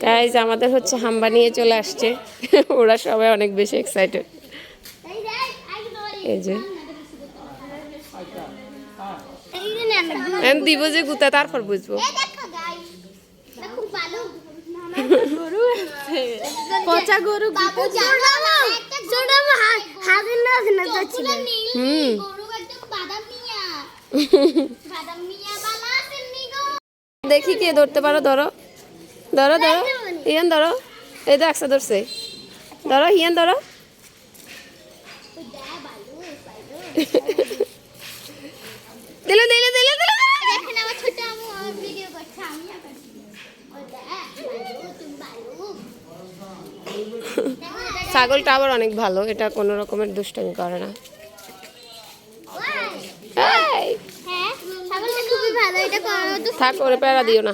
Guys আমাদের হচ্ছে হাম্বা নিয়ে চলে আসছে, ওরা সবাই অনেক বেশি এক্সাইটেড। এই যে দিব যে গুতা তারপর বুঝবো। পচা গরু দেখি কে ধরতে পারো, ধরো ধরো ধরো, হিয়ান ধরো, এই তো একসাথে ধরছে, ধরো হিয়ান ধরো। দিল দিল দিল দিল। ছাগলটা আবার অনেক ভালো, এটা কোনো রকমের দুষ্টামি করে না। থাক, ওরে প্যারা দিও না।